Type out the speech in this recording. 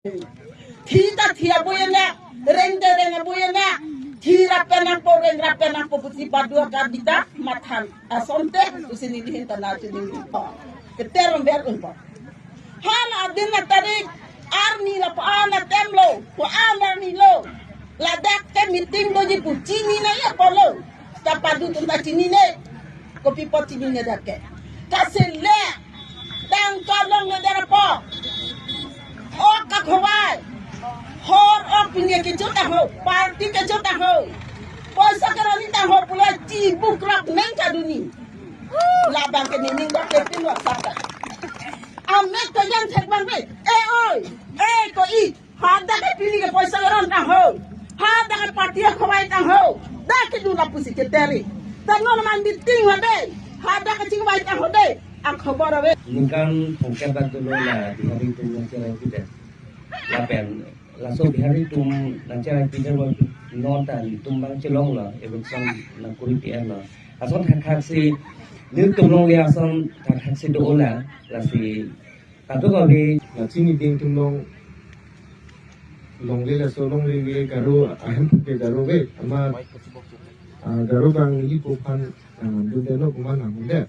Kita thia boyana, reng boyana, thira penang po putri padua kadita mathan asonte usini dihin tanah sini pa. Keterom berun pa. Hala adina tarik arni la paana temlo, paana ni lo. Ladak ke meeting doji pucini na ya polo. Tapadu tunta cini ne, kopi pot cini ne dake. Kasile, dang kalong ne derapo. Oh kakhwai. Hor of punya kejuta ho, parti kejuta ho. Posa kerani ta ho pula cibuk rak menca duni. Labang ke nining dak ke pin wak sata. Amek to yang thek bang be. Oi, ko I. Hada ke pilih ke posa keran ta ho. Hada ke parti khwai ta ho. Dak ke duna pusi ke teri. Tangol man meeting wa be. Hada ke cingwai ta ho be. Ang khabar be. Ningkan pengkebat dulu lah di hari itu nanti kita. Lapen langsung di hari itu nanti kita nonton tumbang celong lah, event nak kulit lah. Asal hak si nếu tumbang dia asal hak si doa lah si kado kali là chỉ đi tung long lên là số long lên garu aham ke garu về mà garu bang ibu pan dulu lo kumana munda